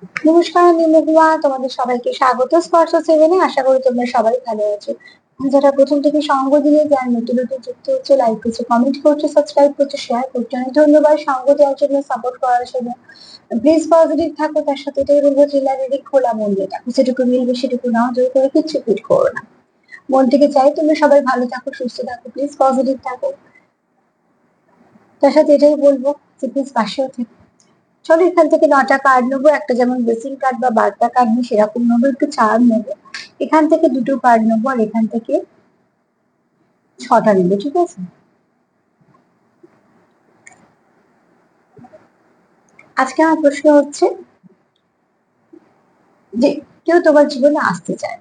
নমস্কার, আমি মহুয়া। তোমাদের সবাইকে স্বাগত স্পর্শ সেভেনে। আশা করি তোমরা সবাই ভালো আছো। যারা প্রথম থেকে সঙ্গ দিয়ে যারা নতুন নতুন যুক্ত হচ্ছে, লাইক করছে, কমেন্ট করছে, সাবস্ক্রাইব করছে, শেয়ার করছে, অনেক ধন্যবাদ সঙ্গ দেওয়ার জন্য, সাপোর্ট করার জন্য। প্লিজ পজিটিভ থাকো, তার সাথে এটাই বলবো যে লাইব্রেরি খোলা মন দিয়ে থাকো, যেটুকু মিলবে সেটুকু নাও, জোর করে কিচ্ছু ফিট করো না। মন থেকে চাই তোমরা সবাই ভালো থাকো, সুস্থ থাকো, প্লিজ পজিটিভ থাকো। তার সাথে এটাই বলবো যে প্লিজ পাশেও থেকো। চলো এখান থেকে 9টা কার্ড নেবো, একটা যেমন ব্লেসিং কার্ড বা বার্তা কার্ড নিই সেরকম নেবো, একটু চার্ম নেবো। এখান থেকে 2টো কার্ড নেবো আর এখান থেকে 6টা নেবো, ঠিক আছে? আজকে আমার প্রশ্ন হচ্ছে যে কেউ তোমার জীবনে আসতে চায়,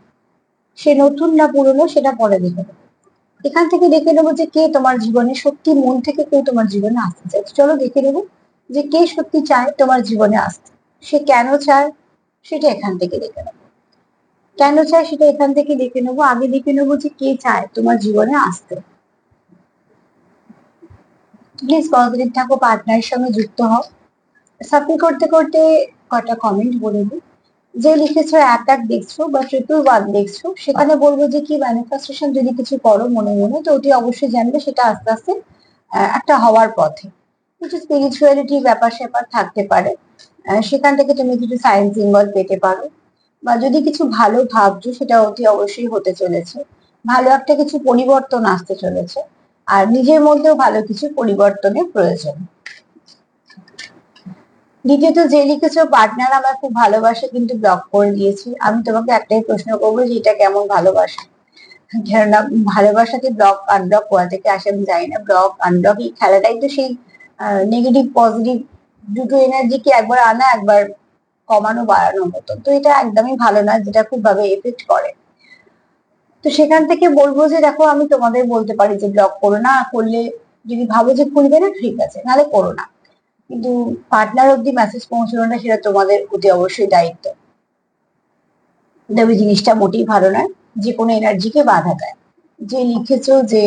সে নতুন না পুরনো সেটা পরে দেখে নেবো। এখান থেকে দেখে নেবো যে কে তোমার জীবনে সত্যি মন থেকে কেউ তোমার জীবনে আসতে চায়। চলো দেখে নেবো যে কে সত্যি চায় তোমার জীবনে আসতে, সে কেন চায় সেটা এখান থেকে দেখে নেবো। কেন চায় সেটা এখান থেকে দেখে নেবো। আগে দেখে নেবো যে কে চায় তোমার জীবনে আসতে। প্লিজ পজিটিভ থাকো, পার্টনারের সঙ্গে যুক্ত হও। সাফল করতে করতে কটা কমেন্ট বলে দিই। যে লিখেছো 1 দেখছো বা 111 দেখছো, সেখানে বলবো যে কি ম্যানিফেস্টেশন যদি কিছু করো মনে মনে, তো অতি অবশ্যই জানবে সেটা আস্তে আস্তে একটা হওয়ার পথে। কিছু স্পিরিচুয়ালিটি ব্যাপার স্যাপার থাকতে পারে, সেখান থেকে তুমি কিছু সাইন সিম্বল পেতে পারো। বা যদি কিছু ভালো ভাবছো সেটা অতি অবশ্যই হতে চলেছে, ভালো একটা কিছু পরিবর্তন আসতে চলেছে। আর নিজের মধ্যেও ভালো কিছু পরিবর্তনের প্রয়োজন। দ্বিতীয়ত যে লিখেছো পার্টনার আমার খুব ভালোবাসে কিন্তু ব্লক করে দিয়েছি, আমি তোমাকে একটাই প্রশ্ন করবো যে এটা কেমন ভালোবাসা? কেননা ভালোবাসাতে ব্লক আনব্লক কোথা থেকে আসে আমি জানি না। ব্লক আনব্লক এই খেলাটাই তো সেই নেগেটিভ পজিটিভ দুটো এনার্জিকে একবার আনা একবার কমানো বাড়ানোর মতো, তো এটা একদমই ভালো না, যেটা খুব ভাবে এফেক্ট করে। তো সেখান থেকে বলবো যে দেখো আমি তোমাদের বলতে পারি যে ব্লক করো না, করলে যদি ভাবো যে খুলবে না ঠিক আছে, নাহলে করো না। কিন্তু পার্টনার অব্দি মেসেজ পৌঁছানো না সেটা তোমাদের অতি অবশ্যই দায়িত্ব। তবে জিনিসটা মোটেই ভালো নয় যে কোনো এনার্জিকে বাধা দেয়। যে লিখেছো যে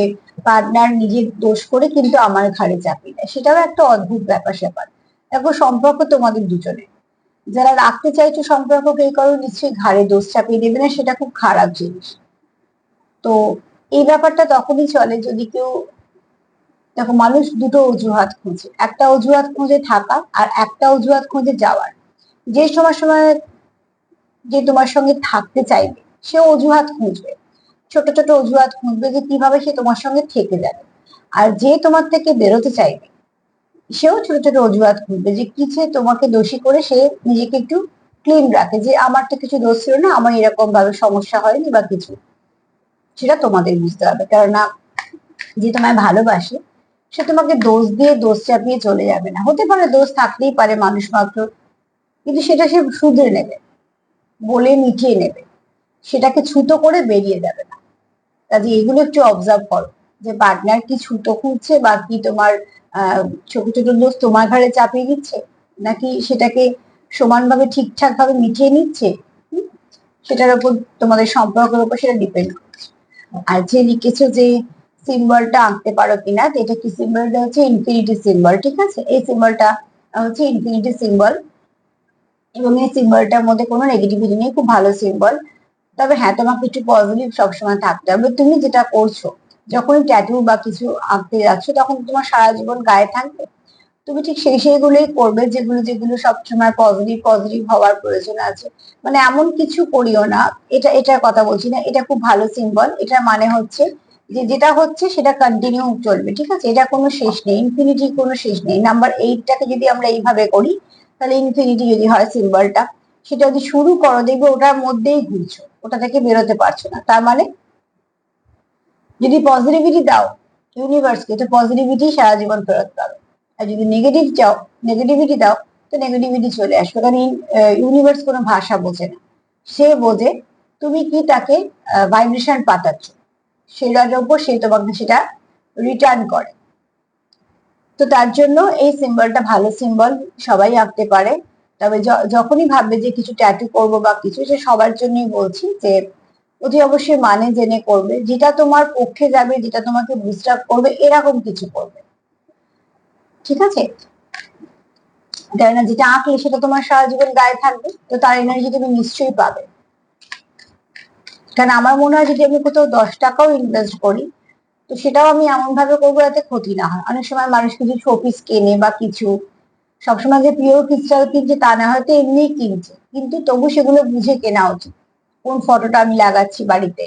পার্টনার নিজের দোষ করে কিন্তু আমার ঘাড়ে চাপিয়ে দেয়, সেটাও একটা অদ্ভুত ব্যাপার স্যাপার। দেখো সম্পর্ক তোমাদের দুজনে, যারা রাখতে চাইছো সম্পর্ককে এই কারো নিশ্চয়ই ঘাড়ে দোষ চাপিয়ে দেবে না, সেটা খুব খারাপ জিনিস। তো এই ব্যাপারটা তখনই চলে যদি কেউ, দেখো মানুষ দুটো অজুহাত খোঁজে, একটা অজুহাত খোঁজে থাকা আর একটা অজুহাত খোঁজে যাওয়ার। যে সময় সময় যে তোমার সঙ্গে থাকতে চাইবে সে অজুহাত খুঁজবে, ছোট ছোট অজুহাত খুঁজবে যে কিভাবে সে তোমার সঙ্গে থেকে যাবে। আর যে তোমার থেকে বেরোতে চাইবে সেও ছোট ছোট অজুহাত খুঁজবে যে কিছু তোমাকে দোষী করে সে নিজেকে একটু ক্লিন রাখে, যে আমার তো কিছু দোষ ছিল না, আমার এরকম ভাবে সমস্যা হয়নি বা কিছু। সেটা তোমাদের বুঝতে হবে, কেননা যে তোমায় ভালোবাসে সে তোমাকে দোষ দিয়ে দোষ চাপিয়ে চলে যাবে না। হতে পারে দোষ থাকতেই পারে মানুষ মাত্র, কিন্তু সেটা সে শুধরে নেবে, বলে মিটিয়ে নেবে, সেটাকে ছুতো করে বেরিয়ে যাবে না। কাজে এগুলো একটু অবজার্ভ করো যে পার্টনার কি ছুতো খুঁজছে বা কি তোমার আহ ছোট ছোট দোষ তোমার ঘাড়ে চাপিয়ে দিচ্ছে, নাকি সেটাকে সমানভাবে ঠিকঠাক ভাবে মিটিয়ে নিচ্ছে। হুম? সেটার উপর, তোমাদের সম্পর্কের উপর সেটা ডিপেন্ড করছে। আর যে লিখেছো যে সিম্বলটা আঁকতে পারো কিনা, তো এটা কি সিম্বলটা হচ্ছে ইনফিনিটি সিম্বল, ঠিক আছে? এই সিম্বলটা হচ্ছে ইনফিনিটি সিম্বল, এবং এই সিম্বলটার মধ্যে কোনো নেগেটিভিটি নেই, খুব ভালো সিম্বল। তবে হ্যাঁ, তোমাকে একটু পজিটিভ সবসময় থাকতে হবে। তুমি যেটা করছো, যখনই ট্যাটু বা কিছু আঁকতে যাচ্ছ তখন তোমার সারা জীবন গায়ে থাকবে, তুমি ঠিক সেইগুলোই করবে যেগুলো যেগুলো সবসময় পজিটিভ পজিটিভ হওয়ার প্রয়োজন আছে। মানে এমন কিছু করিও না, এটার কথা বলছি না, এটা খুব ভালো সিম্বল। এটার মানে হচ্ছে যে যেটা হচ্ছে সেটা কন্টিনিউ চলবে, ঠিক আছে? এটা কোনো শেষ নেই, ইনফিনিটি কোনো শেষ নেই। নাম্বার 8টাকে যদি আমরা এইভাবে করি, তাহলে ইনফিনিটি যদি হয় সিম্বলটা, সেটা যদি শুরু করো দেখবে ওটার মধ্যেই ঘুরছো, ওটা থেকে বেরোতে পারছো না। তার মানে যদি পজিটিভিটি দাও ইউনিভার্সকে, তো পজিটিভিটি সারা জীবন ফেরত পাবে। আর যদি নেগেটিভ চাও, নেগেটিভিটি দাও, তো নেগেটিভিটি চলে আসবে। কারণ ইউনিভার্স কোনো ভাষা বোঝে না, সে বোঝে তুমি কি তাকে ভাইব্রেশন পাঠাচ্ছ, সেটার উপর সে তোমাকে সেটা রিটার্ন করে। তো তার জন্য এই সিম্বলটা ভালো সিম্বল, সবাই আঁকতে পারে। তবে যখনই ভাববে যে কিছু ট্যাটু করবো বা কিছু, সে সবার জন্যই বলছি যে অতি অবশ্যই মানে জেনে করবে, যেটা তোমার পক্ষে যাবে, যেটা তোমাকে বুস্ট আপ করবে, এরকম কিছু করবে, ঠিক আছে? তাই না, যেটা আঁকলে সেটা তোমার সারা জীবন গায়ে থাকবে, তো তার এনার্জি তুমি নিশ্চয়ই পাবে। কারণ আমার মনে হয় যদি আমি কোথাও 10 টাকাও ইনভেস্ট করি, তো সেটাও আমি এমন ভাবে করবো যাতে ক্ষতি না হয়। অনেক সময় মানুষ কিছু শোপিস কেনে বা কিছু, সবসময় যে পিওর ক্রিস্টাল কিনছে তা না, হয়তো এমনিই কিনছে, কিন্তু তবু সেগুলো বুঝে কেনা উচিত। কোন ফটোটা আমি লাগাচ্ছি বাড়িতে,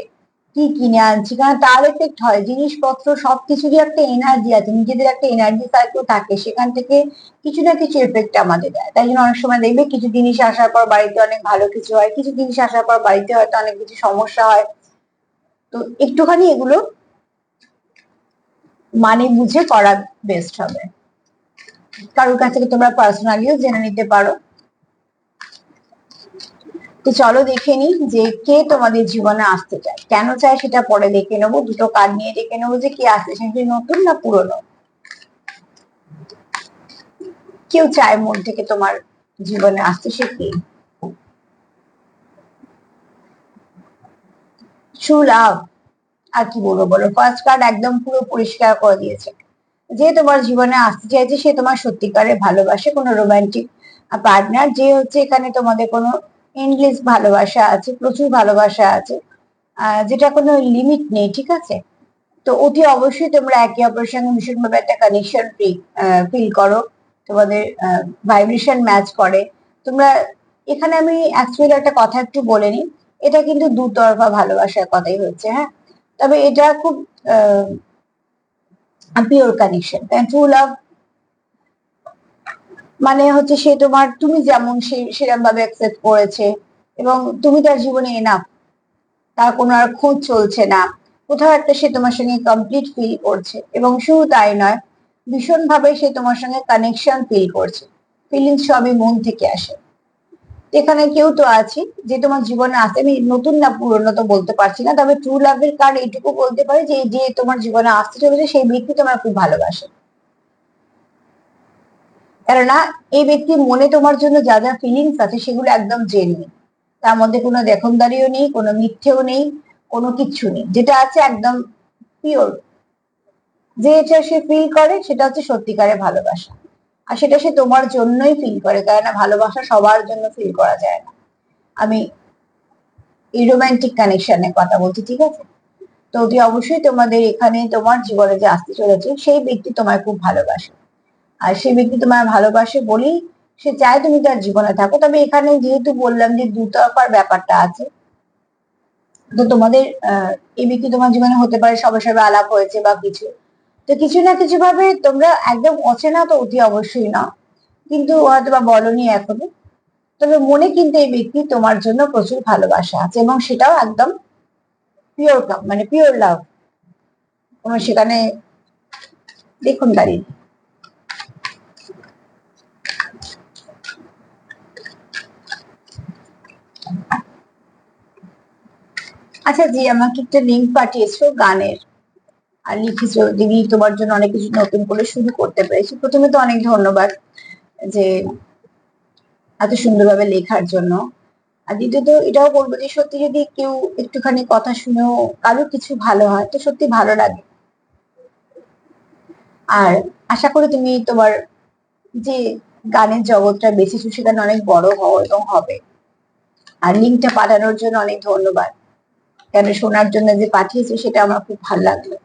কি কিনে আনছি, কারণ তার এফেক্ট হয়। জিনিসপত্র সবকিছুরই একটা এনার্জি আছে, নিজেদের একটা এনার্জি সাইকেল থাকে, সেখান থেকে কিছু না কিছু এফেক্ট আমাদের দেয়। তাই জন্য অনেক সময় দেখবে কিছু জিনিস আসার পর বাড়িতে অনেক ভালো কিছু হয়, কিছু জিনিস আসার পর বাড়িতে হয়তো অনেক কিছু সমস্যা হয়। তো একটুখানি এগুলো মানে বুঝে করা বেস্ট হবে। কারোর কাছ থেকে তোমরা পার্সোনালিও জেনে নিতে পারো। তো চলো দেখে নি যে কে তোমাদের জীবনে আসতে চায়, কেন চায় সেটা পরে দেখে নেবো। দুটো কার্ড নিয়ে দেখে নেবো যে কে আসতে চায়, সে নতুন না পুরনো। কেউ চায় মন থেকে তোমার জীবনে আসতে, সে কে? True love. আর কি বলবো বলো, ফার্স্ট কার্ড একদম পুরো পরিষ্কার করে দিয়েছে। যে তোমার জীবনে আসতে চাইছে সে তোমার সত্যিকারের ভালোবাসে, কোনো রোমান্টিক পার্টনার, যে হচ্ছে এখানে তোমাদের কোনো এন্ডলেস ভালোবাসা আছে, প্রচুর ভালোবাসা আছে, যেটা কোনো লিমিট নেই, ঠিক আছে। তো অতি অবশ্যই তোমরা একে অপরের সঙ্গে ভীষণ ভাবে একটা কানেকশন ফিল করো, তোমাদের ভাইব্রেশন ম্যাচ করে। তোমরা এখানে আমি অ্যাকচুয়ালি একটা কথা একটু বলে নিই, এটা কিন্তু দুতরফা ভালোবাসার কথাই হচ্ছে, হ্যাঁ। তবে এটা খুব পিওর কানেকশন। ট্রু লাভ মানে হচ্ছে সে তোমার, তুমি যেমন সে সেরকম ভাবে অ্যাকসেপ্ট করেছে, এবং তুমি তার জীবনে এনাফ, তার কোনো আর খোঁজ চলছে না, কোথাও একটা সে তোমার সঙ্গে কমপ্লিট ফিল করছে। এবং শুধু তাই নয়, ভীষণ ভাবে সে তোমার সঙ্গে কানেকশন ফিল করছে। ফিলিংস সবই মন থেকে আসে। এখানে কেউ তো আছে যে তোমার জীবনে আসে, আমি নতুন না পুরনো তো বলতে পারছি না, তবে ট্রু লাভের কার্ড এইটুকু বলতে পারে যে যে তোমার জীবনে আসতে চলেছে সেই ব্যক্তি তোমার খুব ভালোবাসে। কেননা এই ব্যক্তির মনে তোমার জন্য যা যা ফিলিংস আছে সেগুলো একদম জেনুইন, তার মধ্যে কোনো দেখনদারিও নেই, কোনো মিথ্যেও নেই, কোনো কিচ্ছু নেই, যেটা আছে একদম পিওর। যে এটা সে ফিল করে সেটা হচ্ছে সত্যিকারের ভালোবাসা, আর সেটা সে তোমার জন্যই ফিল করে, কেননা ভালোবাসা সবার জন্য ফিল করা যায় না। আমি এই রোমান্টিক কানেকশনের কথা বলছি, ঠিক আছে। তো অতি অবশ্যই তোমাদের এখানে তোমার জীবনে যে আসতে চলেছে সেই ব্যক্তি তোমায় খুব ভালোবাসে, আর সেই ব্যক্তি তোমার ভালোবাসে বলেই সে চায় তুমি তার জীবনে থাকো। তবে এখানে যেহেতু বললাম যে দুতরফার ব্যাপারটা আছে, তো তোমাদের এই ব্যক্তি তোমার জীবনে হতে পারে সবার সঙ্গে আলাপ হয়েছে বা কিছু, তো কিছু না কিছু ভাবে তোমরা একদম অচেনা তো অতি অবশ্যই না, কিন্তু হয়তো বা বলনি এখনো। তবে মনে কিন্তু এই ব্যক্তি তোমার জন্য প্রচুর ভালোবাসা আছে, এবং সেটাও একদম পিওর, মানে পিওর লাভ, কোনো সেখানে দেখুন দাঁড়িয়ে। আচ্ছা, জি আমাকে একটা লিঙ্ক পাঠিয়েছো গানের, আর লিখেছো দিদি তোমার জন্য অনেক কিছু নতুন করে শুরু করতে পেরেছি। প্রথমে তো অনেক ধন্যবাদ যে এত সুন্দরভাবে লেখার জন্য। আর দ্বিতীয়ত এটাও বলবো যে সত্যি যদি কেউ একটুখানি কথা শুনেও কারো কিছু ভালো হয় তো সত্যি ভালো লাগে। আর আশা করি তুমি তোমার যে গানের জগৎটা বেছেছো সেখানে অনেক বড় হও এবং হবে। আর লিঙ্কটা পাঠানোর জন্য অনেক ধন্যবাদ, কেন শোনার জন্য যে পাঠিয়েছো সেটা আমার খুব ভালো লাগলো।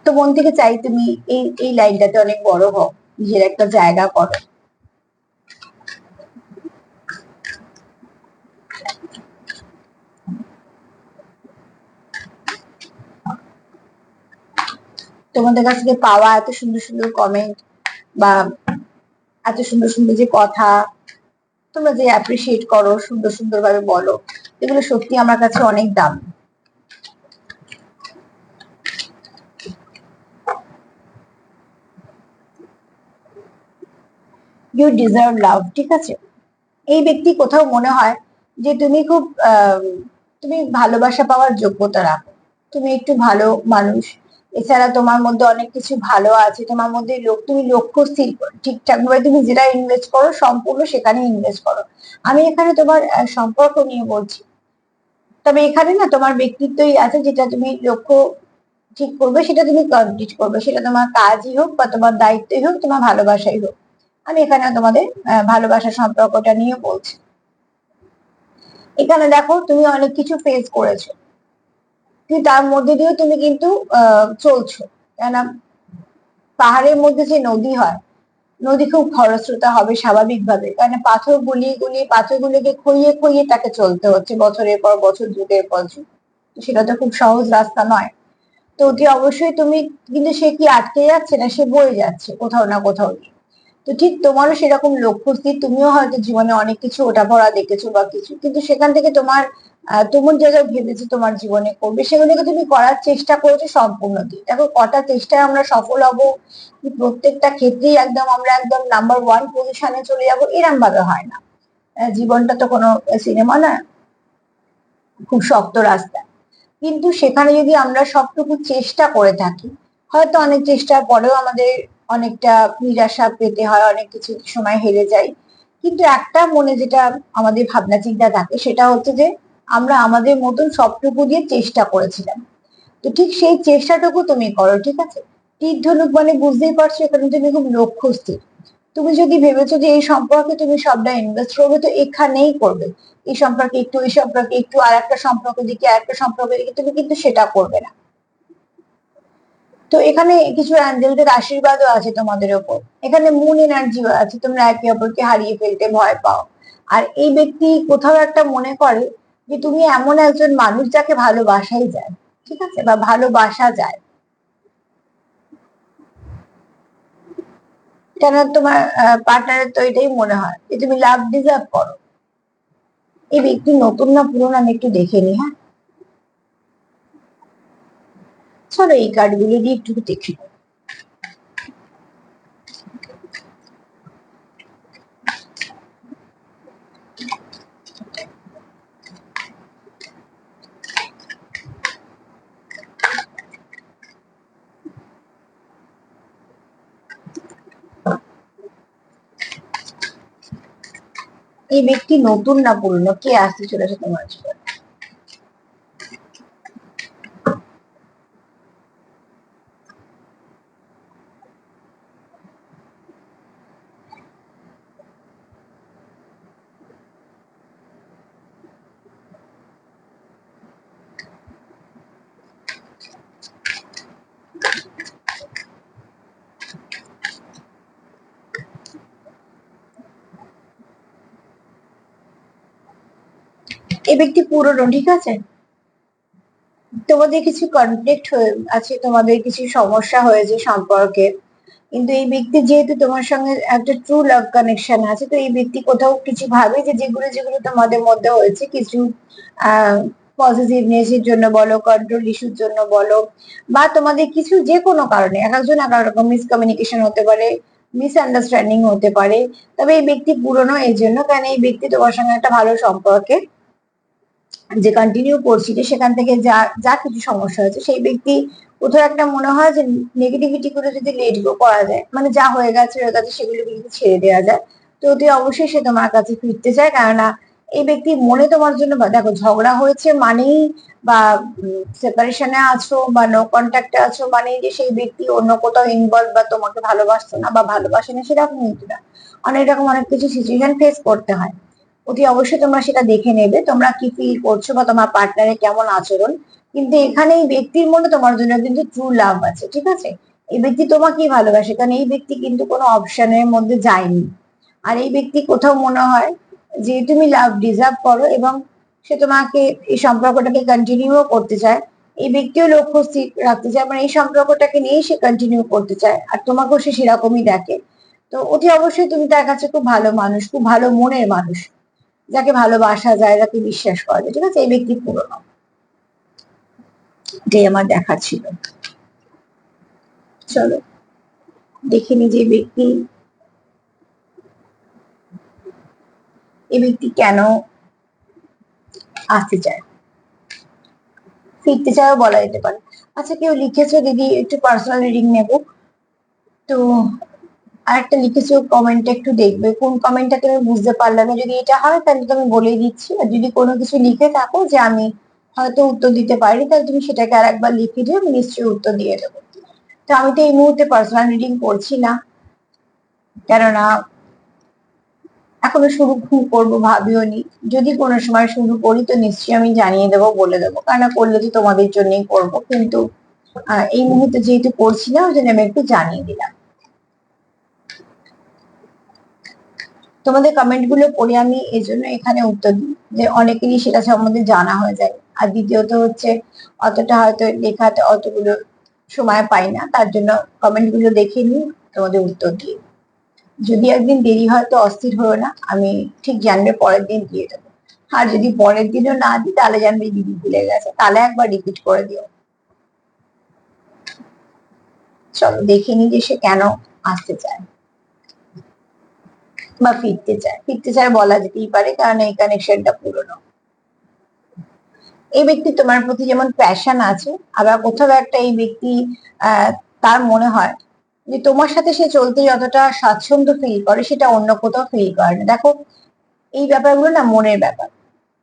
তো মন থেকে চাই তুমি এই এই লাইনটাতে অনেক বড় হও, নিজের একটা জায়গা করো। তোমাদের কাছ থেকে পাওয়া এত সুন্দর সুন্দর কমেন্ট বা এত সুন্দর সুন্দর যে কথা তোমরা যে অ্যাপ্রিসিয়েট করো, সুন্দর সুন্দর ভাবে বলো, এগুলো সত্যি আমার কাছে অনেক দাম। ইউ ডিজার্ভ লাভ, ঠিক আছে। এই ব্যক্তি কোথাও মনে হয় যে তুমি খুব তুমি ভালোবাসা পাওয়ার যোগ্যতা রাখো, তুমি একটু ভালো মানুষ, এছাড়া তোমার মধ্যে অনেক কিছু ভালো আছে, তোমার মধ্যে তুমি লক্ষ্য স্থির করো ঠিকঠাক ভাবে, তুমি যেটা ইনভেস্ট করো সম্পূর্ণ সেখানে ইনভেস্ট করো। আমি এখানে তোমার সম্পর্ক নিয়ে বলছি, তবে এখানে না তোমার ব্যক্তিত্বই আছে, যেটা তুমি লক্ষ্য ঠিক করবে সেটা তুমি কমপ্লিট করবে, সেটা তোমার কাজই হোক বা তোমার দায়িত্বই হোক, তোমার ভালোবাসাই হোক। আমি এখানে তোমাদের ভালোবাসার সম্পর্কটা নিয়ে বলছি। এখানে দেখো তুমি অনেক কিছু ফেস করেছো, কিন্তু তার মধ্যে দিয়েও তুমি কিন্তু চলছো। কেন, পাহাড়ের মধ্যে যে নদী হয়, নদী খুব খরস্রোতা হবে স্বাভাবিকভাবে, কারণ পাথর গুলিয়ে গুলিয়ে পাথরগুলোকে খইয়ে খইয়ে তাকে চলতে হচ্ছে বছরের পর বছর, যুগের পর যুগ। সেটা তো খুব সহজ রাস্তা নয়। তো অতি অবশ্যই তুমি, কিন্তু সে কি আটকে যাচ্ছে না, সে বয়ে যাচ্ছে কোথাও না কোথাও গিয়ে। তো ঠিক তোমারও সেরকম লক্ষ্য স্থির, তুমিও হয়তো জীবনে অনেক কিছু ওঠাপড়া দেখেছো বা কিছু, কিন্তু সেখান থেকে তোমার তোমার যা যা ভেবেছো তোমার জীবনে করবে সেগুলোকে তুমি করার চেষ্টা করেছো সম্পূর্ণ দিয়ে। দেখো কটা চেষ্টায় আমরা সফল হব, প্রত্যেকটা ক্ষেত্রেই একদম আমরা একদম নাম্বার ওয়ান পজিশনে চলে যাবো, এরম ভাবে হয় না। জীবনটা তো কোনো সিনেমা না, খুব শক্ত রাস্তা। কিন্তু সেখানে যদি আমরা সবটুকু চেষ্টা করে থাকি, হয়তো অনেক চেষ্টার পরেও আমাদের অনেকটা নিরাশা পেতে হয়, অনেক কিছু সময় হেরে যাই, কিন্তু একটা মনে যেটা আমাদের ভাবনা চিন্তা থাকে সেটা হচ্ছে যে আমরা আমাদের মতন সবটুকু দিয়ে চেষ্টা করেছিলাম। তো ঠিক সেই চেষ্টাটুকু তুমি করো, ঠিক আছে? তীর ধনুক মানে বুঝতেই পারছো, এখানে তুমি খুব লক্ষ্য স্থির। তুমি যদি ভেবেছো যে এই সম্পর্কে তুমি সবটা ইনভেস্ট করবে, তো এখানেই করবে। এই সম্পর্কে একটু, এই সম্পর্কে একটু, আর একটা সম্পর্ক দিকে, আর একটা সম্পর্ক দিকে, তুমি কিন্তু সেটা করবে না। তো এখানে কিছু অ্যাঞ্জেলদের আশীর্বাদও আছে তোমাদের ওপর। এখানে মুন এনার্জিও আছে, তোমরা একে অপরকে হারিয়ে ফেলতে ভয় পাও। আর এই ব্যক্তি কোথাও একটা মনে করে যে তুমি এমন একজন মানুষ যাকে ভালোবাসাই যায়, ঠিক আছে, বা ভালোবাসা যায়। কেন তোমার পার্টনারের তো এটাই মনে হয় যে তুমি লাভ ডিজার্ভ করো। এই ব্যক্তি নতুন না পুরনো আমি একটু দেখে নি, হ্যাঁ। চলো এই কার্ডগুলো দিয়ে একটু দেখি। এই ব্যক্তি নতুন না পুরনো, কে আসতে চলেছে তোমার জীবনে? এই ব্যক্তি পুরনো, ঠিক আছে। তোমাদের কিছু কনফ্লিক্ট হয়ে আছে, তোমাদের কিছু সমস্যা হয়েছে সম্পর্কে, কিন্তু এই ব্যক্তি যেহেতু তোমার সঙ্গে একটা ট্রু লাভ কানেকশন আছে, তো এই ব্যক্তি কোথাও কিছু ভাবে যে যেগুলো যেগুলো তোমাদের মধ্যে হয়েছে, কিছু আহ পজিটিভনেস এর জন্য বলো, কন্ট্রোল ইস্যুর জন্য বলো, বা তোমাদের কিছু যে কোনো কারণে, এক একজন এক এক রকম মিসকমিউনিকেশন হতে পারে, মিসআন্ডারস্ট্যান্ডিং হতে পারে। তবে এই ব্যক্তি পুরনো এই জন্য, কারণ এই ব্যক্তি তোমার সঙ্গে একটা ভালো সম্পর্কে যে কন্টিনিউ করছি, যে সেখান থেকে যা যা কিছু সমস্যা হয়েছে, সেই ব্যক্তি কোথাও একটা মনে হয় যে নেগেটিভিটি গুলো যদি লেট গো করা যায়, মানে যা হয়ে গেছে সেগুলোকে যদি ছেড়ে দেওয়া যায়, তো অতি অবশ্যই সে তোমার কাছে ফিরতে চায়। কেননা এই ব্যক্তি মনে তোমার জন্য, দেখো ঝগড়া হয়েছে মানেই, বা সেপারেশনে আছো বা নো কন্ট্যাক্টে আছো মানেই যে সেই ব্যক্তি অন্য কোথাও ইনভলভ বা তোমাকে ভালোবাসতো না বা ভালোবাসে না, সেরকম কিন্তু না। অনেক রকম অনেক কিছু সিচুয়েশন ফেস করতে হয়। অতি অবশ্যই তোমরা সেটা দেখে নেবে, তোমরা কি ফিল করছো বা তোমার পার্টনারের কেমন আচরণ। কিন্তু এখানে এই ব্যক্তির মনে তোমার জন্য কিন্তু ট্রু লাভ আছে, ঠিক আছে। এই ব্যক্তি তোমাকেই ভালোবাসে, কারণ এই ব্যক্তি কিন্তু কোনো অপশনের মধ্যে যায়নি। আর এই ব্যক্তি কোথাও মনে হয় যে তুমি লাভ ডিজার্ভ করো, এবং সে তোমাকে এই সম্পর্কটাকে কন্টিনিউ করতে চায়। এই ব্যক্তিও লক্ষ্য স্থির রাখতে চায়, মানে এই সম্পর্কটাকে নিয়েই সে কন্টিনিউ করতে চায়, আর তোমাকেও সে সেরকমই দেখে। তো অতি অবশ্যই তুমি তার কাছে খুব ভালো মানুষ, খুব ভালো মনের মানুষ, যাকে ভালোবাসা যায়, যাকে বিশ্বাস করা যায়, ঠিক আছে। এই ব্যক্তি পুরনো, এটাই আমার দেখার ছিল। চলো দেখে নি যে এই ব্যক্তি কেন আসতে চায়, ফিরতে চায়ও বলা যেতে পারে। আচ্ছা, কেউ লিখেছো দিদি একটু পার্সোনাল রিডিং নেবো, তো আরেকটা লিখেছো কমেন্টটা একটু দেখবে, কোন কমেন্টটা তুমি বুঝতে পারলে না, যদি এটা হয় তাহলে তো আমি বলেই দিচ্ছি, আর যদি কোনো কিছু লিখে থাকো যে আমি হয়তো উত্তর দিতে পারি, তাহলে তুমি সেটাকে আর একবার লিখে দিও, আমি নিশ্চয়ই উত্তর দিয়ে দেবো। তো আমি তো এই মুহূর্তে পার্সোনাল রিডিং করছি না, কেননা এখনো শুরু করবো ভাবিও নি। যদি কোনো সময় শুরু করি তো নিশ্চয়ই আমি জানিয়ে দেবো, বলে দেবো, কারণ করলে তো তোমাদের জন্যই করবো। কিন্তু এই মুহূর্তে যেহেতু করছি না, ওই জন্য আমি একটু জানিয়ে দিলাম। তোমাদের কমেন্ট গুলো পড়ে আমি এই জন্য এখানে উত্তর দিই যে অনেকেরই সেটা সম্বন্ধে জানা হয়ে যায়। আর দ্বিতীয়ত হচ্ছে অতটা হয়তো লেখাতে অতগুলো সময় পাই না, তার জন্য কমেন্ট গুলো দেখে নিই, তোমাদের উত্তর দিই। যদি একদিন দেরি হয় তো অস্থির হলো না, আমি ঠিক জানবে পরের দিন দিয়ে দেবো। আর যদি পরের দিনও না দিই তাহলে জানবে দিদি ভুলে গেছে, তাহলে একবার রিপিট করে দিও। চলো দেখে নি যে সে কেন আসতে চায় বা ফিরতে চায় বলা যেতেই পারে, কারণ এই কানেকশনটা পুরনো। এই ব্যক্তি তোমার প্রতি যেমন প্যাশন আছে, আবার কোথাও একটা এই ব্যক্তি তার মনে হয় যে তোমার সাথে সে চলতে যতটা স্বাচ্ছন্দ্য ফিল করে সেটা অন্য কোথাও ফিল করে না। দেখো, এই ব্যাপারগুলো না মনের ব্যাপার,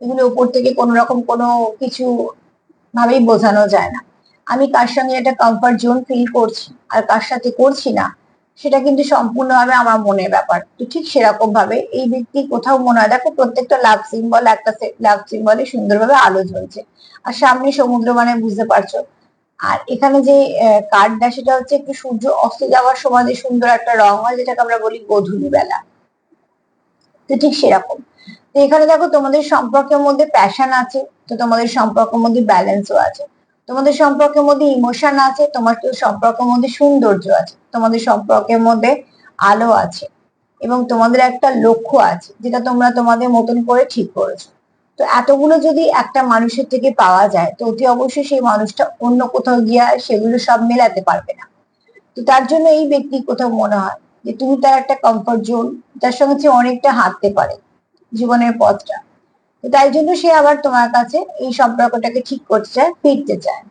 এগুলো উপর থেকে কোনো রকম কোনো কিছু ভাবেই বোঝানো যায় না। আমি কার সঙ্গে একটা কমফর্ট জোন ফিল করছি আর কার সাথে করছি না, সেটা কিন্তু সম্পূর্ণভাবে আমার মনের ব্যাপার। তো ঠিক সেরকম ভাবে এই ব্যক্তি কোথাও মনে হয়, দেখো প্রত্যেকটা লাভ সিম্বল, একটা লাভ সিম্বলে সুন্দরভাবে আলো জ্বলছে, আর সামনে সমুদ্র, মানে বুঝতে পারছো। আর এখানে যে কার্ডটা, সেটা হচ্ছে একটু সূর্য অস্ত যাওয়ার সময় যে সুন্দর একটা রং হয়, যেটাকে আমরা বলি গোধূলি বেলা। তো ঠিক সেরকম। তো এখানে দেখো তোমাদের সম্পর্কের মধ্যে প্যাশন আছে, তো তোমাদের সম্পর্কের মধ্যে ব্যালেন্সও আছে, তোমাদের সম্পর্কের মধ্যে ইমোশন আছে, তোমাদের সম্পর্কের মধ্যে সৌন্দর্য আছে, তোমাদের সম্পর্কের মধ্যে আলো আছে, এবং তোমাদের একটা লক্ষ্য আছে যেটা তোমরা তোমাদের মতন করে ঠিক করেছো। তো এতগুলো যদি একটা মানুষের থেকে পাওয়া যায়, তো অতি অবশ্যই সেই মানুষটা অন্য কোথাও গিয়ে সেগুলো সব মেলাতে পারবে না। তো তার জন্য এই ব্যক্তি কোথাও মনে হয় যে তুমি তার একটা কমফর্ট জোন, যার সঙ্গে সে অনেকটা হাঁটতে পারে জীবনের পথটা। তো তাই জন্য সে আবার তোমার কাছে এই সম্পর্কটাকে ঠিক করতে চায়, ফিরতে চায়।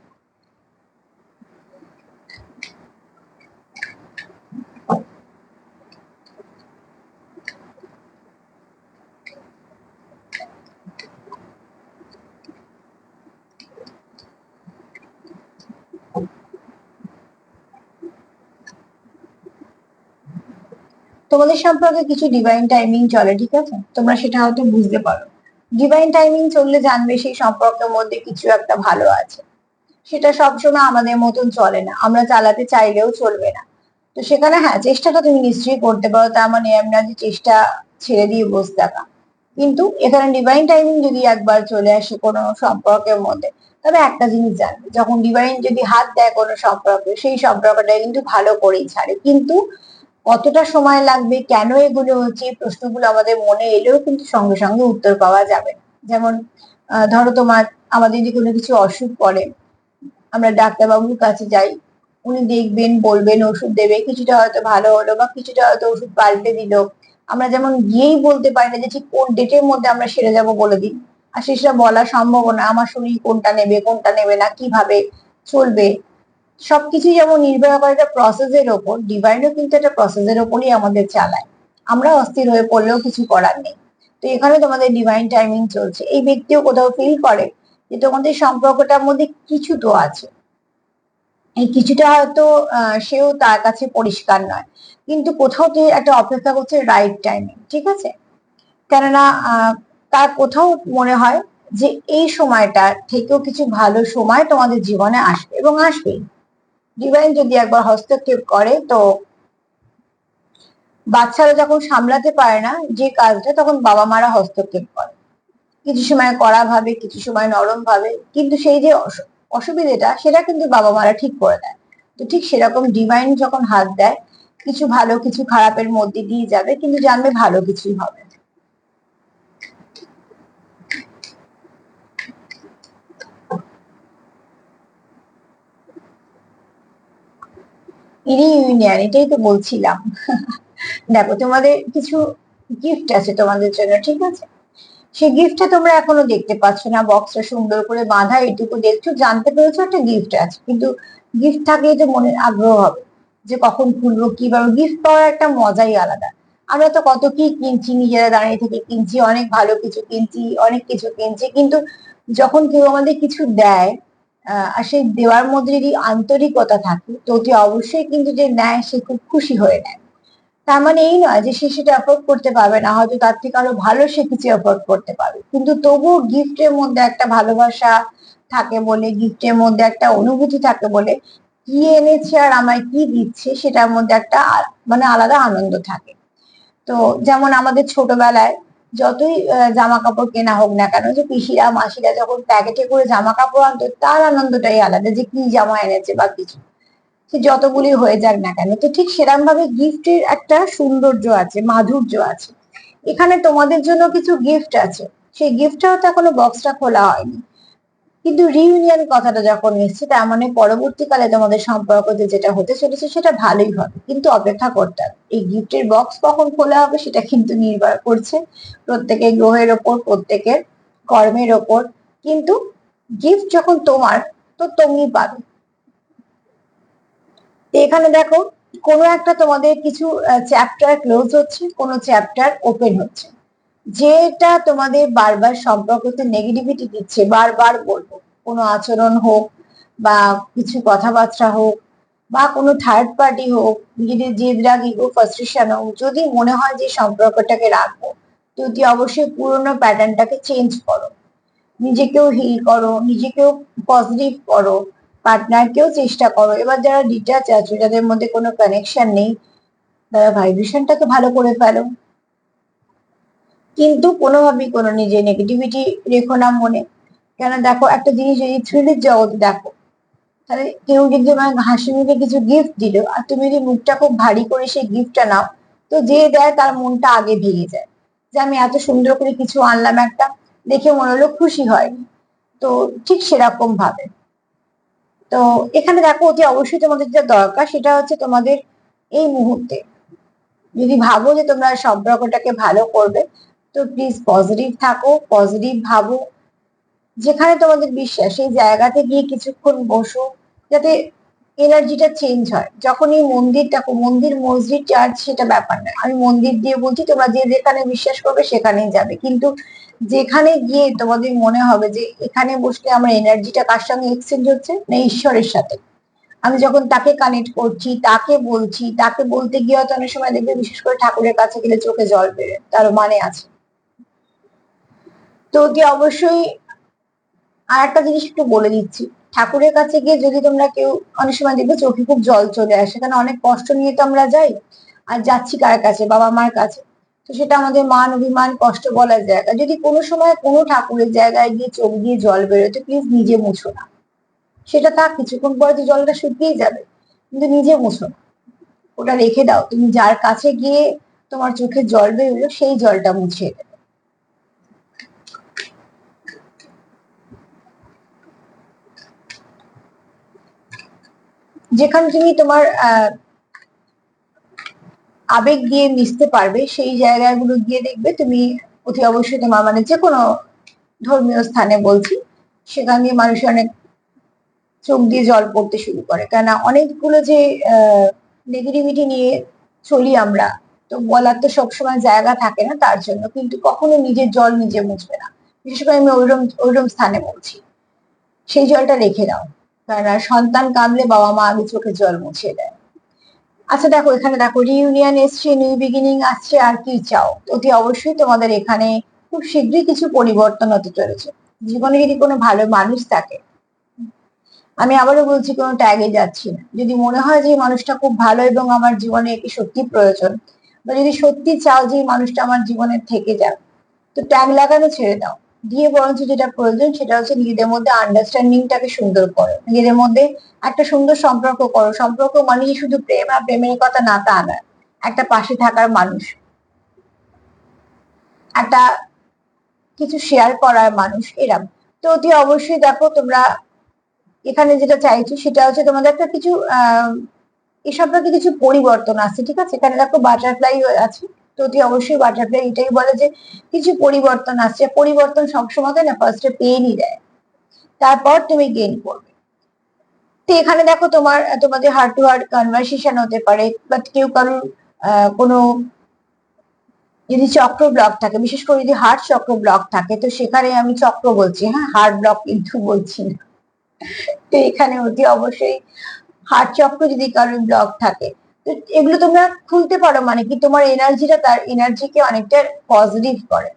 তোমাদের সম্পর্কে কিছু ডিভাইন টাইমিং চলে, ঠিক আছে, তোমরা সেটা হয়তো বুঝতে পারো। ডিভাইন টাইমিং চললে জানবে সেই সম্পর্কের মধ্যে কিছু একটা ভালো আছে। সেটা সবসময় আমাদের মতন চলে না, আমরা চালাতে চাইলেও চলবে না। তো সেখানে হ্যাঁ, চেষ্টাটা তুমি নিশ্চয়ই করতে পারো, তার মানে এমন না যে চেষ্টা ছেড়ে দিয়ে বসে থাকা। কিন্তু এখানে ডিভাইন টাইমিং যদি একবার চলে আসে কোনো সম্পর্কের মধ্যে, তবে একটা জিনিস জানবে, যখন ডিভাইন যদি হাত দেয় কোনো সম্পর্কে, সেই সম্পর্কটা কিন্তু ভালো করেই ছাড়ে। কিন্তু কতটা সময় লাগবে, কেন এগুলো হচ্ছে, এই প্রশ্নগুলো আমাদের মনে এলেও কিন্তু সঙ্গে সঙ্গে উত্তর পাওয়া যাবে না। যেমন ধরো তোমার, আমাদের যদি কোনো কিছু অসুখ করে, আমরা ডাক্তারবাবুর কাছে যাই, উনি দেখবেন, বলবেন, ওষুধ দেবে, কিছুটা হয়তো ভালো হলো বা কিছুটা হয়তো ওষুধ পাল্টে দিল। আমরা যেমন গিয়েই বলতে পারি না যে ঠিক কোন ডেটের মধ্যে আমরা সেরে যাব, বলে দিন। আর সেটা বলা সম্ভব না, আমার শরীর কোনটা নেবে কোনটা নেবে না, কিভাবে চলবে, সবকিছু যেমন নির্ভর করে একটা প্রসেসের ওপর, ডিভাইনও কিন্তু একটা প্রসেসের ওপরই আমাদের চালায়। আমরা অস্থির হয়ে পড়লেও কিছু করার নেই। তো এখানে তোমাদের ডিভাইন টাইমিং চলছে, এই ব্যক্তিও কোথাও ফিল করে যে তোমাদের সম্পর্কটার মধ্যে কিছু তো আছে। এই কিছুটা হয়তো সেও তার কাছে পরিষ্কার নয়, কিন্তু কোথাও তো একটা অপেক্ষা করছে রাইট টাইমে, ঠিক আছে। কেননা তার কোথাও মনে হয় যে এই সময়টা থেকেও কিছু ভালো সময় তোমাদের জীবনে আসবে, এবং আসবেই। ডিভাইন যদি একবার হস্তক্ষেপ করে, তো বাচ্চারা যখন সামলাতে পারে না যে কাজটা, তখন বাবা মারা হস্তক্ষেপ করে, কিছু সময় কড়া ভাবে, কিছু সময় নরম ভাবে, কিন্তু সেই যে অসুবিধাটা, সেটা কিন্তু বাবা মারা ঠিক করে দেয়। তো ঠিক সেরকম ডিভাইন যখন হাত দেয়, কিছু ভালো কিছু খারাপের মধ্যে দিয়ে যাবে, কিন্তু জানবে ভালো কিছুই হবে। ইউনিয়ন, এটাই তো বলছিলাম। দেখো, তোমাদের কিছু গিফট আছে তোমাদের জন্য, ঠিক আছে। সেই গিফটটা তোমরা এখনো দেখতে পাচ্ছ না, বক্সটা সুন্দর করে বাঁধা, এটুকু দেখছো, জানতে পেরেছো একটা গিফট আছে, কিন্তু গিফট থাকলে তো মনের আগ্রহ হবে যে কখন খুলবো, কিভাবে। গিফট পাওয়ার একটা মজাই আলাদা। আমরা তো কত কি কিনছি, নিজেরা দাঁড়িয়ে থেকে কিনছি, অনেক ভালো কিছু কিনছি, অনেক কিছু কিনছি, কিন্তু যখন কেউ আমাদের কিছু দেয়, আর সেই দেওয়ার মধ্যে যদি আন্তরিকতা থাকে, তো অতি অবশ্যই কিন্তু যে নেয় সে খুব খুশি হয়ে নেয়। তার মানে এই নয় যে সে সেটা অ্যাফোর্ড করতে পারবে না, হয়তো তার থেকে আরো ভালো সে কিছু অ্যাফোর্ড করতে পারবে, কিন্তু তবুও গিফটের মধ্যে একটা ভালোবাসা থাকে বলে, গিফটের মধ্যে একটা অনুভূতি থাকে বলে, কি এনেছে আর আমায় কি দিচ্ছে সেটার মধ্যে একটা মানে আলাদা আনন্দ থাকে। তো যেমন আমাদের ছোটবেলায় যতই জামা কাপড় কেনা হোক না কেন, যে পিসিরা মাসিরা যখন প্যাকেটে করে জামা কাপড় আনতো, তার আনন্দটাই আলাদা, যে কি জামা এনেছে বা কিছু, সে যতগুলি হয়ে যাক না কেন। তো ঠিক সেরকম ভাবে গিফটের একটা সৌন্দর্য আছে, মাধুর্য আছে। এখানে তোমাদের জন্য কিছু গিফট আছে, সেই গিফটটাও তো এখনো বক্সটা খোলা হয়নি, কিন্তু রিইউনিয়ন কথাটা যখন এসছে, তার মানে পরবর্তীকালে তোমাদের সম্পর্কতে যেটা হতে চলেছে সেটা ভালোই হবে, কিন্তু অপেক্ষা করতে হবে। এই গিফটের বক্স কখন খোলা হবে সেটা কিন্তু নির্ভর করছে প্রত্যেকের গ্রহের ওপর, প্রত্যেকের কর্মের ওপর। কিন্তু গিফট যখন তোমার, তো তুমি পাবে। এখানে দেখো, কোনো একটা তোমাদের কিছু চ্যাপ্টার ক্লোজ হচ্ছে, কোনো চ্যাপ্টার ওপেন হচ্ছে, যেটা তোমাদের বারবার সম্পর্কতে নেগেটিভিটি দিচ্ছে। বারবার বলবো, কোনো আচরণ হোক বা কিছু কথাবার্তা হোক বা কোনো থার্ড পার্টি হোক, নিজেদের জেদ রাগ ইগো ফ্রাস্ট্রেশন হোক, যদি মনে হয় যে সম্পর্কটাকে রাখবো, যদি অবশ্যই পুরোনো প্যাটার্নটাকে চেঞ্জ করো, নিজেকেও হিল করো, নিজেকেও পজিটিভ করো, পার্টনারকেও চেষ্টা করো। এবার যারা ডিটাচ আছে, যাদের মধ্যে কোনো কানেকশন নেই, তারা ভাইব্রেশনটাকে ভালো করে ফেলো, কিন্তু কোনোভাবেই কোনো নিজের নেগেটিভিটি রেখো না মনে। কেন দেখো, একটা জিনিস যদি থ্রিলের জগতে দেখো, তাহলে কেউ যদি তোমায় হাসি মুখে কিছু গিফট দিল, আর তুমি যদি মুখটা খুব ভারী করে সেই গিফটটা নাও, তো যে দেয় তার মনটা আগে ভেঙে যায়, যে আমি এত সুন্দর করে কিছু আনলাম, একটা দেখে মনে হলো খুশি হয়নি। তো ঠিক সেরকম ভাবে, তো এখানে দেখো, অতি অবশ্যই তোমাদের যেটা দরকার সেটা হচ্ছে তোমাদের এই মুহূর্তে যদি ভাবো যে তোমরা সম্পর্কটাকে ভালো করবে, তো প্লিজ পজিটিভ থাকো, পজিটিভ ভাবো, যেখানে তোমাদের বিশ্বাস সেই জায়গাতে গিয়ে কিছুক্ষণ বসো, যাতে এনার্জিটা চেঞ্জ হয়। যখন এই মন্দিরটা, মন্দির মসজিদ চার্চ সেটা ব্যাপার না, আমি মন্দির দিয়ে বলছি, তোমরা যে যেখানে বিশ্বাস করবে সেখানেই যাবে, কিন্তু যেখানে গিয়ে তোমাদের মনে হবে যে এখানে বসলে আমার এনার্জিটা কার সঙ্গে এক্সচেঞ্জ হচ্ছে, না ঈশ্বরের সাথে, আমি যখন তাকে কানেক্ট করছি, তাকে বলছি, তাকে বলতে গিয়ে হয়তো অনেক সময় দেখবে, বিশেষ করে ঠাকুরের কাছে গেলে চোখে জল বেরোয়, তার মানে আছে। তো কি অবশ্যই আর একটা জিনিস একটু বলে দিচ্ছি, ঠাকুরের কাছে গিয়ে যদি তোমরা কেউ, অনেক সময় দেখবে চোখে খুব জল চলে আসে, কারণ অনেক কষ্ট নিয়ে তো আমরা যাই, আর যাচ্ছি কার কাছে, বাবা মার কাছে, তো সেটা আমাদের মান অভিমান কষ্ট বলার জায়গা। যদি কোনো সময় কোনো ঠাকুরের জায়গায় গিয়ে চোখ দিয়ে জল বেরোয়, তো প্লিজ নিজে মুছো না, সেটা থাক, কিছুক্ষণ পরে তো জলটা শুকিয়ে যাবে, কিন্তু নিজে মুছো না, ওটা রেখে দাও। তুমি যার কাছে গিয়ে তোমার চোখে জল বেরোলো, সেই জলটা মুছিয়ে দেবে। যেখানে তুমি তোমার আবেগ দিয়ে মিশতে পারবে, সেই জায়গাগুলো গিয়ে দেখবে তুমি অতি অবশ্যই তোমার, মানে যে কোনো ধর্মীয় স্থানে বলছি, সেখান দিয়ে মানুষের অনেক চোখ দিয়ে জল পড়তে শুরু করে। কেননা অনেকগুলো যে নেগেটিভিটি নিয়ে চলি আমরা, তো বলার তো সবসময় জায়গা থাকে না, তার জন্য কিন্তু কখনো নিজের জল নিজে মুছবে না। বিশেষ করে আমি ওইরকম ওইরকম স্থানে বলছি, সেই জলটা রেখে দাও, কেননা সন্তান কাঁদলে বাবা মা আগে চোখে জল মুছিয়ে দেয়। আচ্ছা দেখো, এখানে দেখো রিইউনিয়ন এসছে, নিউ বিগিনিং আসছে, আর কি চাও? অতি অবশ্যই তোমাদের এখানে খুব শীঘ্রই কিছু পরিবর্তন হতে চলেছে। জীবনে যদি কোনো ভালো মানুষ থাকে, আমি আবারও বলছি, কোনো ট্যাগে যাচ্ছি না, যদি মনে হয় যে এই মানুষটা খুব ভালো এবং আমার জীবনে একে সত্যি প্রয়োজন, বা যদি সত্যি চাও যে এই মানুষটা আমার জীবনে থেকে যাক, তো ট্যাগ লাগানো ছেড়ে দাও, দিয়ে বরঞ্চ যেটা প্রয়োজন সেটা হচ্ছে নিজেদের মধ্যে আন্ডারস্ট্যান্ডিংটাকে সুন্দর করো, নিজেদের মধ্যে একটা সুন্দর সম্পর্ক করো। সম্পর্ক মানে শুধু প্রেম আর প্রেমের কথা না, তা নয়, একটা পাশে থাকার মানুষ, একটা কিছু শেয়ার করার মানুষ, এরম। তো অতি অবশ্যই দেখো, তোমরা এখানে যেটা চাইছো সেটা হচ্ছে তোমাদের একটা কিছু এই সম্পর্কে কিছু পরিবর্তন আসছে, ঠিক আছে? এখানে দেখো বাটারফ্লাই আছে, তো অতি অবশ্যই বাটারফ্লাই এটাই বলে যে কিছু পরিবর্তন আসছে। পরিবর্তন সবসময় না ফার্স্টে পেনই দেয়, তারপর তুমি গেইন করবে। তো এখানে দেখো, তোমাদের হার্ট টু হার্ট কনভারসেশন হতে পারে, বাট কেউ কারোর কোনো যদি চক্র ব্লক থাকে, বিশেষ করে যদি হার্ট চক্র ব্লক থাকে, তো সেখানে আমি চক্র বলছি, হ্যাঁ, হার্ট ব্লক কিন্তু বলছি না। তো এখানে অতি অবশ্যই হার্ট চক্র যদি কারোর ব্লক থাকে, তো এগুলো তোমরা খুলতে পারো, মানে কি তোমার এনার্জিটা তার এনার্জিকে অনেকটা পজিটিভ করে।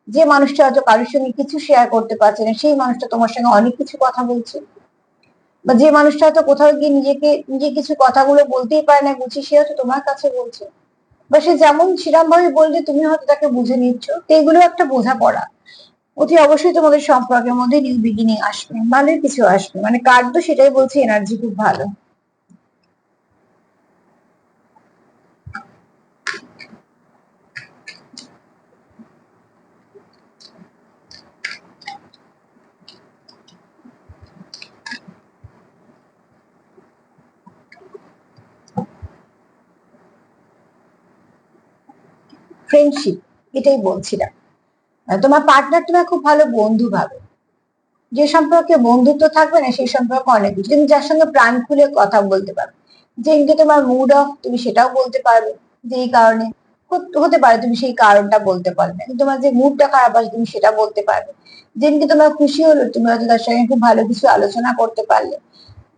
যে মানুষটা হয়তো কারোর সঙ্গে কিছু শেয়ার করতে পারছে না, সেই মানুষটা তোমার সঙ্গে অনেক কিছু কথা বলছে। বা যে মানুষটা হয়তো কোথাও গিয়ে নিজে কিছু কথাগুলো বলতেই পারে না গুছিয়ে, সে হয়তো তোমার কাছে বলছে। বা সে যেমন সেরকম ভাবে বললে তুমি হয়তো তাকে বুঝে নিচ্ছ। তো এগুলো একটা বোঝাপড়া। অতি অবশ্যই তোমাদের সম্পর্কের মধ্যে নিউ বিগিনিং আসবে, ভালোই কিছু আসবে। মানে কার্ড তো সেটাই বলছে, এনার্জি খুব ভালো। ফ্রেন্ডশিপ, এটাই বলছিলাম। তোমার পার্টনার তোমার খুব ভালো বন্ধু ভাবে। যে সম্পর্কে বন্ধুত্ব থাকবে না সেই সম্পর্কে অনেক কিছু, তুমি যার সঙ্গে প্রাণ খুলে কথা বলতে পারবে। যেদিনকে তোমার মুড অফ তুমি সেটাও বলতে পারবে, যে এই কারণে হতে পারে তুমি সেই কারণটা বলতে পারবে না, কিন্তু তোমার যে মুডটা খারাপ আছে তুমি সেটা বলতে পারবে। যেদিনকে তোমার খুশি হলো তুমি হয়তো তার সঙ্গে খুব ভালো কিছু আলোচনা করতে পারলে।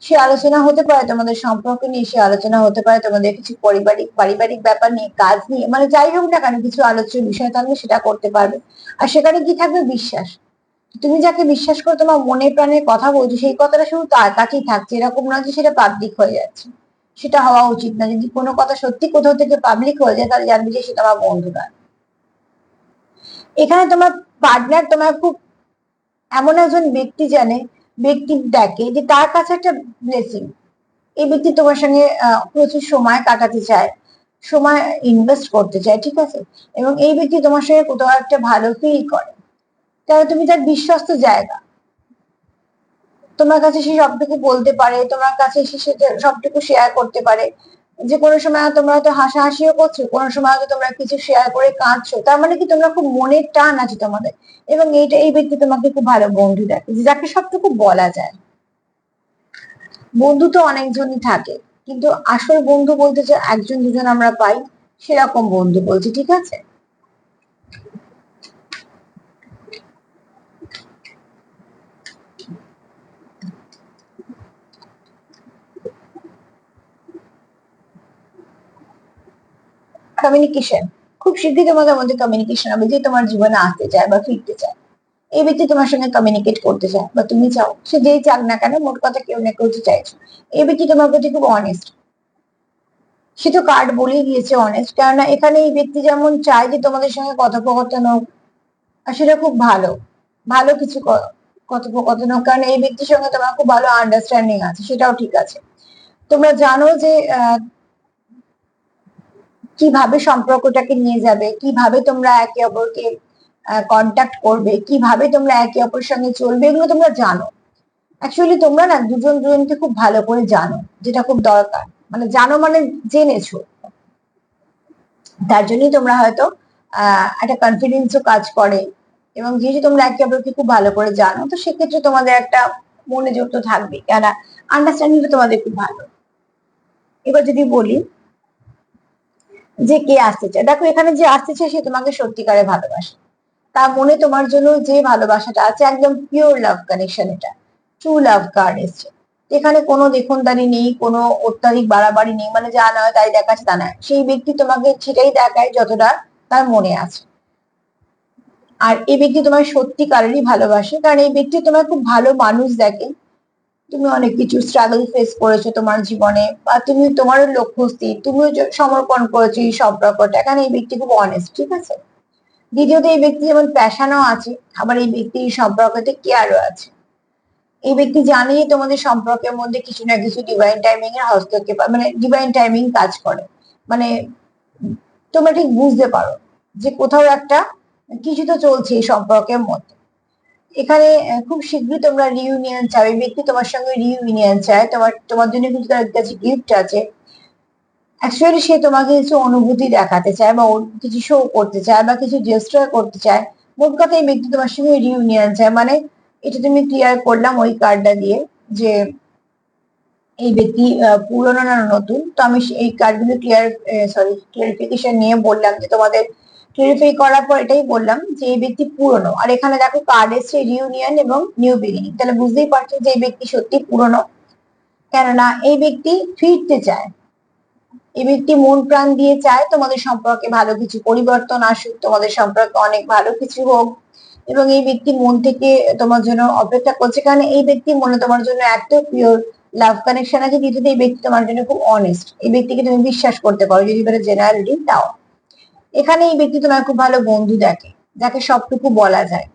সে আলোচনা হতে পারে তোমাদের সম্পর্ক নিয়ে, সে আলোচনা হতে পারে তোমাদের কিছু পারিবারিক ব্যাপার নিয়ে, কাজ নিয়ে, মানে যাই হোক না কেন কিছু আলোচ্য বিষয় থাকলে সেটা করতে পারবে। আর সেখানে কি থাকবে? বিশ্বাস। তুমি যাকে বিশ্বাস করে তোমার মনে প্রাণে কথা বলছো সেই কথাটা শুধু তার কাছেই থাকছে, এরকম নয় যে সেটা পাবলিক হয়ে যাচ্ছে। সেটা হওয়া উচিত না। যদি কোনো কথা সত্যি কোথাও থেকে পাবলিক হয়ে যায় তাহলে জানবে যে সেটা আমার বন্ধু নয়। এখানে তোমার পার্টনার তোমার খুব এমন একজন ব্যক্তি জানে, ব্যক্তি দেখে যে তার কাছে একটা ব্লেসিং। এই ব্যক্তি তোমার সঙ্গে প্রচুর সময় কাটাতে চায়, সময় ইনভেস্ট করতে চায়, ঠিক আছে। এবং এই ব্যক্তি তোমার সঙ্গে কোথাও একটা ভালো ফিল করে, তাহলে তুমি তার বিশ্বস্ত জায়গা। তোমার কাছে সে সবটুকু বলতে পারে, তোমার কাছে সে সবটুকু শেয়ার করতে পারে। যে কোনো সময় তোমরা হয়তো হাসাহাসিও করছো, কোনো সময় হয়তো তোমরা কিছু শেয়ার করে কাঁদছো, তার মানে কি তোমরা খুব মনের টান আছে তোমাদের। এবং এই ব্যক্তি তোমাকে খুব ভালো বন্ধু দেখে, যাকে সবটুকু বলা যায়। বন্ধু তো অনেকজনই থাকে, কিন্তু আসল বন্ধু বলতে যে একজন দুজন আমরা পাই, সেরকম বন্ধু বলছি, ঠিক আছে। কমিউনিকেশন, খুব শীঘ্রই তোমাদের মধ্যে কমিউনিকেশন হবে। যে তোমার জীবনে আসতে চায় বা ফিরতে চায়, এই ব্যক্তি তোমার সঙ্গে কমিউনিকেট করতে চায় বা তুমি চাও, সে যেই চাক না কেন, মোট কথা কেউ না কেউ চাইছো। এই ব্যক্তি তোমার প্রতি খুব অনেস্ট। সে তো কার্ড বলেই দিয়েছে অনেস্ট, কেননা এখানে এই ব্যক্তি যেমন চায় যে তোমাদের সঙ্গে কথোপকথন হোক, আর সেটা খুব ভালো, ভালো কিছু কথোপকথন হোক, কারণ এই ব্যক্তির সঙ্গে তোমার খুব ভালো আন্ডারস্ট্যান্ডিং আছে, সেটাও ঠিক আছে। তোমরা জানো যে কিভাবে সম্পর্কটাকে নিয়ে যাবে, কিভাবে তোমরা একে অপরকে কন্ট্যাক্ট করবে, কিভাবে তোমরা একে অপরের সঙ্গে চলবে, এগুলো তোমরা জানো। অ্যাকচুয়ালি তোমরা না দুজন দুজনকে খুব ভালো করে জানো, যেটা খুব দরকার। মানে জানো মানে জেনেছো, তার জন্যই তোমরা হয়তো একটা কনফিডেন্সও কাজ করে। এবং যেহেতু তোমরা একে অপরকে খুব ভালো করে জানো, তো সেক্ষেত্রে তোমাদের একটা মনে জোর তো থাকবে, কেন আন্ডারস্ট্যান্ডিংটা তোমাদের খুব ভালো। এবার যদি বলি যে কে আসতে চায়, দেখো এখানে যে আসতে চায় সে তোমাকে সত্যিকারে ভালোবাসে। তার মনে তোমার জন্য যে ভালোবাসাটা আছে, একদম পিওর লাভ কানেকশন, এটা ট্রু লাভ কার্ড এসছে। এখানে কোনো দেখনদারি নেই, কোনো অত্যাধিক বাড়াবাড়ি নেই, মানে যা নয় তাই দেখাচ্ছে তা নয়। সেই ব্যক্তি তোমাকে সেটাই দেখায় যতটা তার মনে আছে। আর এই ব্যক্তি তোমার সত্যিকারেরই ভালোবাসে, কারণ এই ব্যক্তি তোমার খুব ভালো মানুষ দেখে। তুমি অনেক কিছু স্ট্রাগল ফেস করেছো তোমার জীবনে, বা তুমি তোমার লক্ষ্য স্থির, তুমিও সমর্পণ করেছো এই সম্পর্কটা, কারণ এই ব্যক্তি খুব অনেস্ট, ঠিক আছে। দ্বিতীয়ত এই ব্যক্তি যেমন প্যাশনও আছে, আবার এই ব্যক্তি এই সম্পর্কতে কেয়ারও আছে। এই ব্যক্তি জানে যে তোমাদের সম্পর্কের মধ্যে কিছু না কিছু ডিভাইন টাইমিং এর হস্তক্ষেপ, মানে ডিভাইন টাইমিং কাজ করে। মানে তোমরা ঠিক বুঝতে পারো যে কোথাও একটা কিছু তো চলছে এই সম্পর্কের মধ্যে। এখানে খুব শীঘ্রই তোমরা রিউনিয়ন চাও, এই ব্যক্তি তোমার সঙ্গে রিউনিয়ন চায়, তোমার জন্য কিছু তার কাছে গিফট আছে। অ্যাকচুয়ালি সে তোমাকে কিছু অনুভূতি দেখাতে চায়, বা কিছু শো করতে চায়, বা কিছু জেস্টার করতে চায়। মোট কথা এই ব্যক্তি তোমার সঙ্গে রিউনিয়ন চায়। মানে এটা তুমি ক্লিয়ার করলাম ওই কার্ডটা দিয়ে, যে এই ব্যক্তি পুরনো না নতুন। তো আমি এই কার্ডগুলো ক্লিয়ারিফিকেশন নিয়ে বললাম যে তোমাদের ক্লিয়ারিফাই করার পর এটাই বললাম যে এই ব্যক্তি পুরনো। আর এখানে দেখো কার্ড এসছে রিউনিয়ন এবং নিউ বিগিনিং, তাহলে বুঝতেই পারছো যে এই ব্যক্তি সত্যি পুরনো। কেননা এই ব্যক্তি ফিরতে চায়, এই ব্যক্তি মন প্রাণ দিয়ে চায় তোমাদের সম্পর্কে ভালো কিছু পরিবর্তন আসুক, তোমাদের সম্পর্কে অনেক ভালো কিছু হোক, এবং এই ব্যক্তি মন থেকে তোমার জন্য অপেক্ষা করছে, কারণ এই ব্যক্তি মনে তোমার জন্য এত পিওর লাভ কানেকশন আছে। দ্বিতীয়ত এই ব্যক্তি তোমার জন্য খুব অনেস্ট, এই ব্যক্তিকে তুমি বিশ্বাস করতে পারো যদি এবারে জেনারেল রিডিং দাও। এখানে এই ব্যক্তি তোমার খুব ভালো বন্ধু দেখে, যাকে সবটুকু বলা যায়,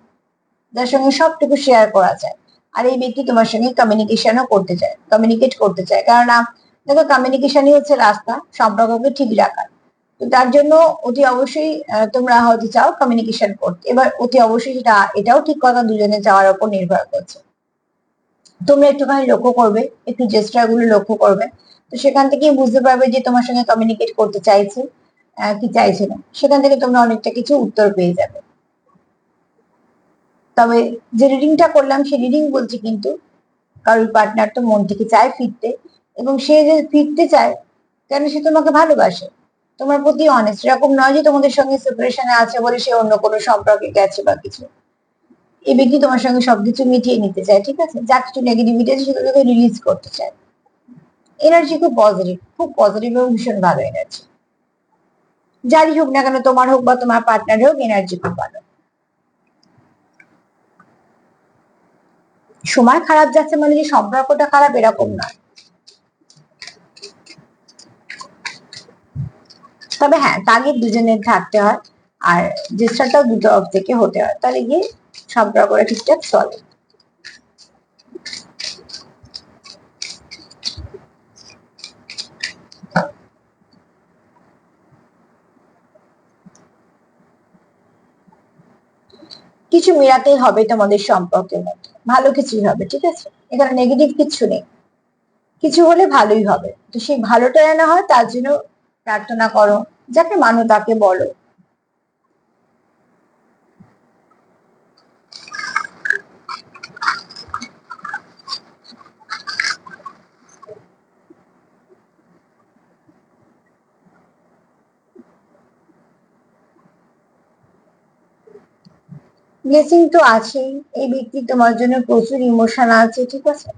যার সঙ্গে সবটুকু শেয়ার করা যায়। আর এই ব্যক্তি তোমার সঙ্গে কমিউনিকেশনও করতে চায়, কমিউনিকেট করতে চায়, কারণ দেখো কমিউনিকেশনই হচ্ছে রাস্তা সম্পর্ককে ঠিক রাখার। তো তার জন্য অতি অবশ্যই তোমরা হয়তো চাও কমিউনিকেশন করতে। এবার অতি অবশ্যই সেটা এটাও ঠিক কথা, দুজনে চাওয়ার উপর নির্ভর করছে। তোমরা একটুখানি লক্ষ্য করবে, একটু জেস্টার গুলো লক্ষ্য করবে, তো সেখান থেকে বুঝতে পারবে যে তোমার সঙ্গে কমিউনিকেট করতে চাইছে কি চাইছে না। সেখান থেকে তোমরা অনেকটা কিছু উত্তর পেয়ে যাবে। তবে যে রিডিংটা করলাম সেই রিডিং বলছি কিন্তু কারোর পার্টনার তো মন থেকে চায় ফিরতে, এবং সে যে ফিরতে চায় কেন, সে তোমাকে ভালোবাসে, তোমার প্রতি অনেস্ট। এরকম নয় যে তোমাদের সঙ্গে সেপারেশনে আছে বলে সে অন্য কোনো সম্পর্কে গেছে বা কিছু। এই ব্যক্তি তোমার সঙ্গে সবকিছু মিটিয়ে নিতে চায়, ঠিক আছে, যা কিছু নেগেটিভিটি আছে সেগুলোকে রিলিজ করতে চায়। এনার্জি খুব পজিটিভ এবং ভীষণ ভালো এনার্জি। যারই হোক না কেন, তোমার হোক বা তোমার পার্টনার হোক, এনার্জি খুব ভালো। সময় খারাপ যাচ্ছে মানে যে সম্পর্কটা খারাপ এরকম নয়। তবে হ্যাঁ, তাগিদ দুজনের থাকতে হয়, আর চেষ্টাটাও দুটো তরফ থেকে হতে হয়, তাহলে গিয়ে সম্পর্কটা ঠিকঠাক চলে। কিছু মেলাতেই হবে তোমাদের সম্পর্কের মধ্যে, ভালো কিছুই হবে, ঠিক আছে, এখানে নেগেটিভ কিছু নেই। কিছু হলে ভালোই হবে, তো সেই ভালোটা যেন হয় তার জন্য প্রার্থনা করো, যাকে মানো তাকে বলো। ব্লেসিং তো আছেই, এই ব্যক্তি তোমার জন্য প্রচুর ইমোশন আছে, ঠিক আছে,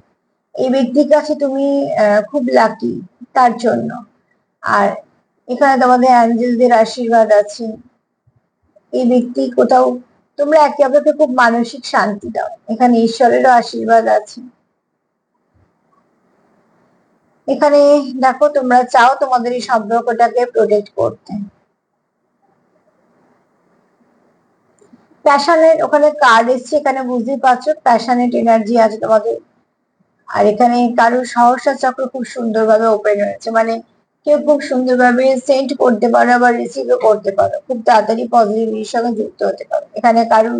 এই ব্যক্তির কাছে তুমি খুব লাকি তার জন্য। আর এখানে তোমাদের অ্যাঞ্জেলদের আশীর্বাদ আছে। এই ব্যক্তি কোথাও, তোমরা একে অপরকে খুব মানসিক শান্তি দাও, এখানে ঈশ্বরেরও আশীর্বাদ আছে। এখানে দেখো তোমরা চাও তোমাদের এই সম্পর্কটাকে প্রোটেক্ট করতে। প্যাশনের ওখানে কার্ড এসছে, এখানে বুঝতেই পারছো প্যাশনেট এনার্জি আছে তোমাদের। আর এখানে কারোর সহসা চক্র খুব সুন্দরভাবে ওপেন হয়েছে, মানে কেউ খুব সুন্দরভাবে সেন্ড করতে পারো, আবার রিসিভও করতে পারো, খুব তাড়াতাড়ি পজিটিভিটির সঙ্গে যুক্ত হতে পারো। এখানে কারোর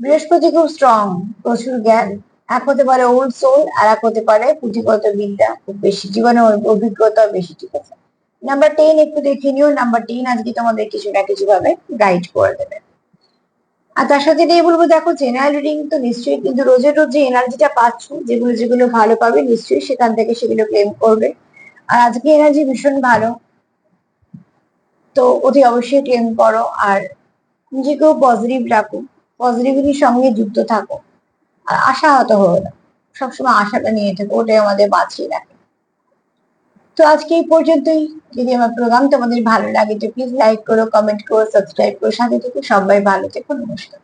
বৃহস্পতি খুব স্ট্রং, প্রচুর জ্ঞান, এক হতে পারে ওল্ড সোল, আর এক হতে পারে পুঁথিগত বিদ্যা খুব বেশি, জীবনে অভিজ্ঞতা বেশি, ঠিক আছে। নাম্বার 10 একটু দেখে নিও, নাম্বার 10 আজকে তোমাদের কিছু না কিছু ভাবে গাইড করে দেবে। আর তার সাথে এটাই বলবো, দেখো জেনারেল রিডিং তো নিশ্চয়ই, কিন্তু রোজের রোজ যে এনার্জিটা পাচ্ছ, যেগুলো যেগুলো ভালো পাবে নিশ্চয়ই সেখান থেকে সেগুলো ক্লেম করবে। আর আজকে এনার্জি ভীষণ ভালো, তো অতি অবশ্যই ক্লেম করো। আর নিজেকেও পজিটিভ রাখো, পজিটিভিটির সঙ্গে যুক্ত থাকো, আর আশাহত হো না, সবসময় আশাটা নিয়ে থাকো, ওটাই আমাদের বাঁচিয়ে রাখে। তো আজকে এই পর্যন্তই। যদি আমার প্রোগ্রাম তোমাদের ভালো লাগে তো প্লিজ লাইক করো, কমেন্ট করো, সাবস্ক্রাইব করো, সাথে থেকে সবাই ভালো থেকো, নমস্কার।